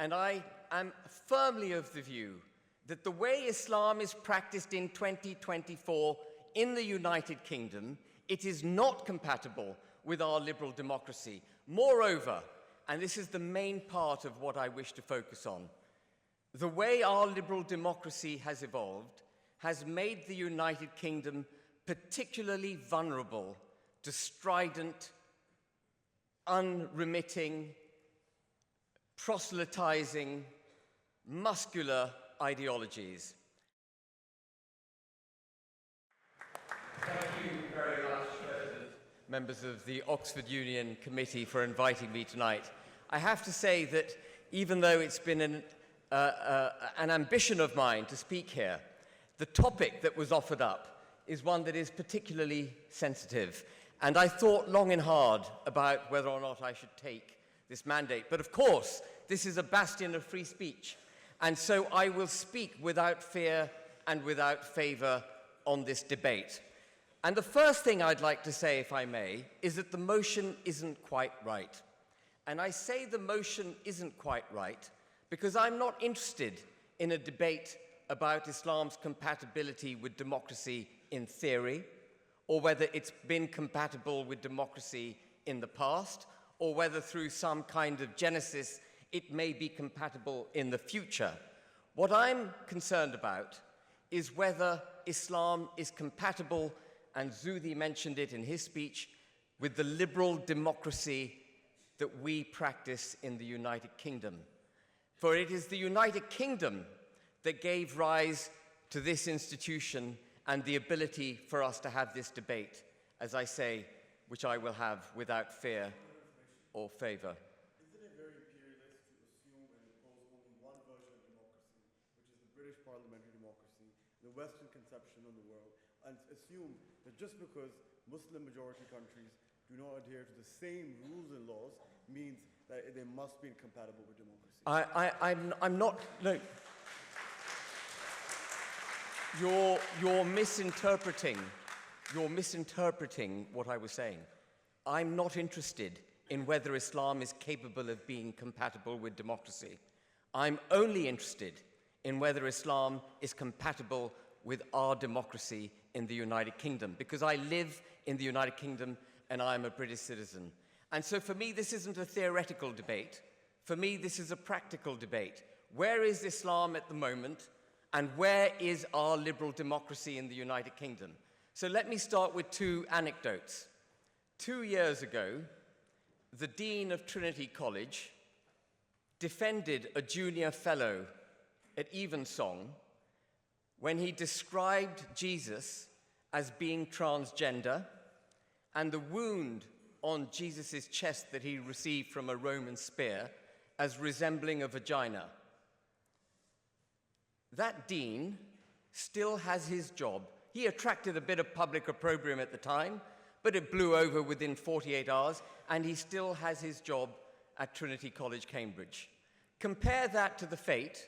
and I am firmly of the view that the way Islam is practiced in 2024 in the United Kingdom, it is not compatible with our liberal democracy. Moreover, and this is the main part of what I wish to focus on, the way our liberal democracy has evolved has made the United Kingdom particularly vulnerable to strident, unremitting, proselytizing, muscular ideologies. Thank you very much, President, members of the Oxford Union Committee, for inviting me tonight. I have to say that even though it's been an ambition of mine to speak here, the topic that was offered up is one that is particularly sensitive. And I thought long and hard about whether or not I should take this mandate. But of course, this is a bastion of free speech. And so I will speak without fear and without favor on this debate. And the first thing I'd like to say, if I may, is that the motion isn't quite right. And I say the motion isn't quite right because I'm not interested in a debate about Islam's compatibility with democracy in theory, or whether it's been compatible with democracy in the past, or whether through some kind of genesis it may be compatible in the future. What I'm concerned about is whether Islam is compatible, and Zuhdi mentioned it in his speech, with the liberal democracy that we practice in the United Kingdom. For it is the United Kingdom that gave rise to this institution and the ability for us to have this debate, as I say, which I will have without fear or favor. Isn't it very imperialist to assume and impose only one version of democracy, which is the British parliamentary democracy, the Western conception of the world, and assume that just because Muslim-majority countries do not adhere to the same rules and laws means that they must be incompatible with democracy? I'm not... No. You're misinterpreting what I was saying. I'm not interested in whether Islam is capable of being compatible with democracy. I'm only interested in whether Islam is compatible with our democracy in the United Kingdom, because I live in the United Kingdom and I'm a British citizen. And so for me, this isn't a theoretical debate. For me, this is a practical debate. Where is Islam at the moment? And where is our liberal democracy in the United Kingdom? So let me start with two anecdotes. 2 years ago, the Dean of Trinity College defended a junior fellow at Evensong when he described Jesus as being transgender and the wound on Jesus' chest that he received from a Roman spear as resembling a vagina. That dean still has his job. He attracted a bit of public opprobrium at the time, but it blew over within 48 hours, and he still has his job at Trinity College, Cambridge. Compare that to the fate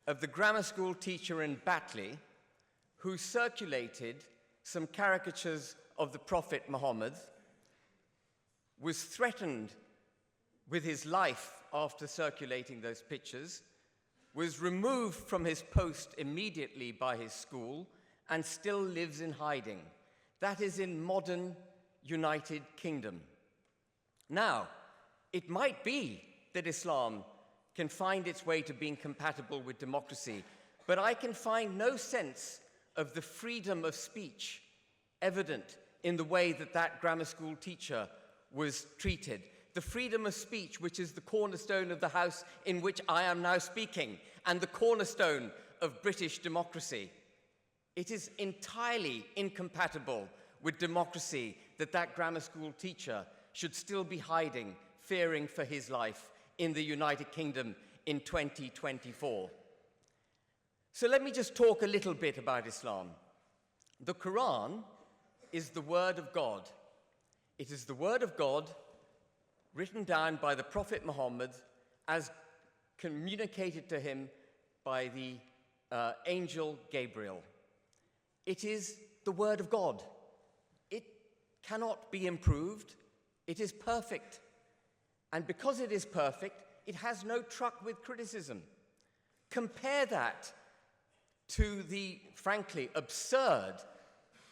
of the grammar school teacher in Batley who circulated some caricatures of the Prophet Muhammad, was threatened with his life after circulating those pictures, was removed from his post immediately by his school, and still lives in hiding. That is in modern United Kingdom. Now, it might be that Islam can find its way to being compatible with democracy, but I can find no sense of the freedom of speech evident in the way that that grammar school teacher was treated. The freedom of speech, which is the cornerstone of the house in which I am now speaking, and the cornerstone of British democracy. It is entirely incompatible with democracy that that grammar school teacher should still be hiding, fearing for his life in the United Kingdom in 2024. So let me just talk a little bit about Islam. The Quran is the word of God. It is the word of God written down by the Prophet Muhammad as communicated to him by the angel Gabriel. It is the word of God. It cannot be improved. It is perfect. And because it is perfect, it has no truck with criticism. Compare that to the, frankly, absurd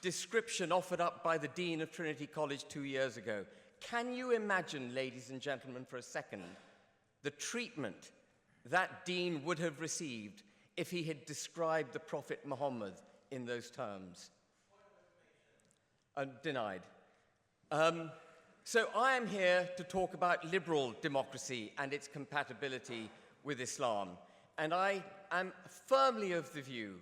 description offered up by the Dean of Trinity College 2 years ago. Can you imagine, ladies and gentlemen, for a second, the treatment that Dean would have received if he had described the Prophet Muhammad in those terms? Denied. So I am here to talk about liberal democracy and its compatibility with Islam. And I am firmly of the view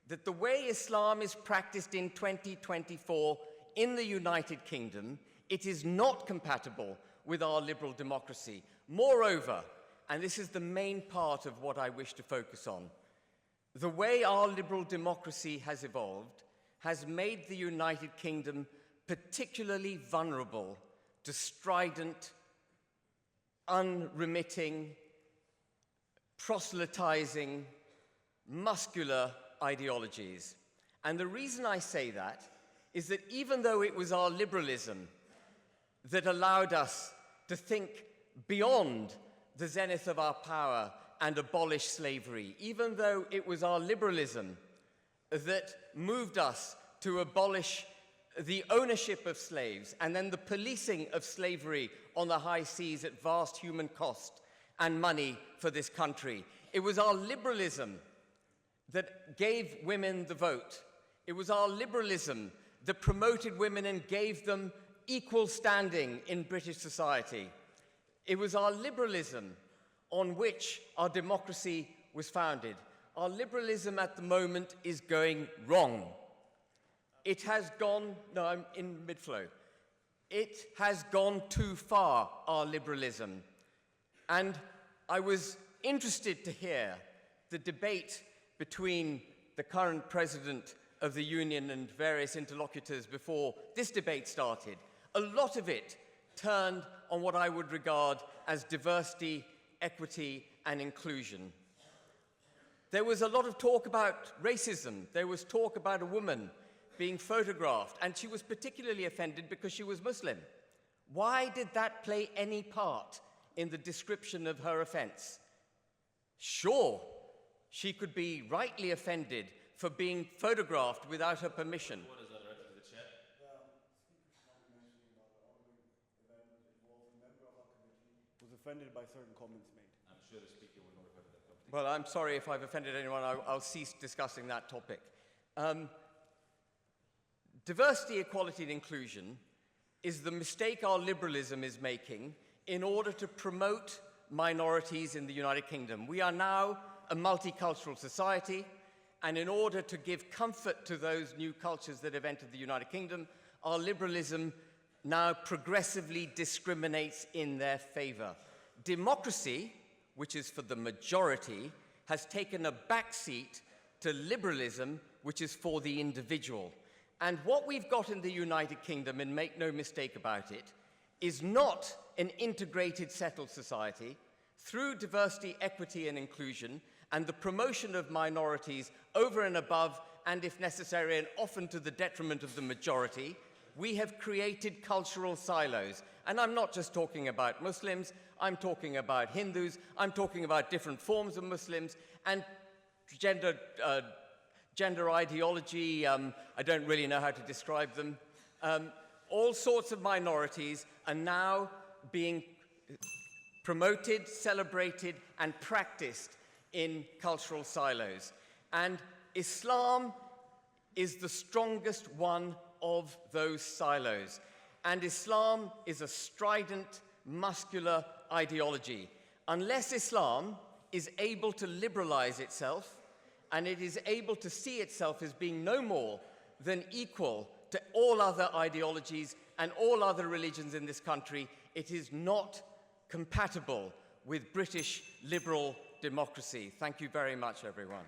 that the way Islam is practiced in 2024 in the United Kingdom, it is not compatible with our liberal democracy. Moreover, and this is the main part of what I wish to focus on, the way our liberal democracy has evolved has made the United Kingdom particularly vulnerable to strident, unremitting, proselytizing, muscular ideologies. And the reason I say that is that even though it was our liberalism that allowed us to think beyond the zenith of our power and abolish slavery, even though it was our liberalism that moved us to abolish the ownership of slaves and then the policing of slavery on the high seas at vast human cost and money for this country. It was our liberalism that gave women the vote. It was our liberalism that promoted women and gave them equal standing in British society. It was our liberalism on which our democracy was founded. Our liberalism at the moment is going wrong. It has gone, no, I'm in mid-flow. It has gone too far, our liberalism. And I was interested to hear the debate between the current president of the union and various interlocutors before this debate started. A lot of it turned on what I would regard as diversity, equity, and inclusion. There was a lot of talk about racism. There was talk about a woman being photographed, and she was particularly offended because she was Muslim. Why did that play any part in the description of her offense? Sure, she could be rightly offended for being photographed without her permission. The speaker mentioning about the ongoing event that involves a member of our committee was offended by certain comments made. I'm sure the speaker will not refer to that topic. Well, I'm sorry if I've offended anyone. I'll cease discussing that topic. Diversity, equality, and inclusion is the mistake our liberalism is making in order to promote minorities in the United Kingdom. We are now a multicultural society, and in order to give comfort to those new cultures that have entered the United Kingdom, our liberalism now progressively discriminates in their favor. Democracy, which is for the majority, has taken a backseat to liberalism, which is for the individual. And what we've got in the United Kingdom, and make no mistake about it, is not an integrated, settled society. Through diversity, equity, and inclusion, and the promotion of minorities over and above, and if necessary, and often to the detriment of the majority, we have created cultural silos. And I'm not just talking about Muslims, I'm talking about Hindus, I'm talking about different forms of Muslims, and gender ideology, I don't really know how to describe them. All sorts of minorities are now being promoted, celebrated, and practiced in cultural silos. And Islam is the strongest one of those silos. And Islam is a strident, muscular ideology. Unless Islam is able to liberalize itself, and it is able to see itself as being no more than equal to all other ideologies and all other religions in this country, it is not compatible with British liberal democracy. Thank you very much, everyone.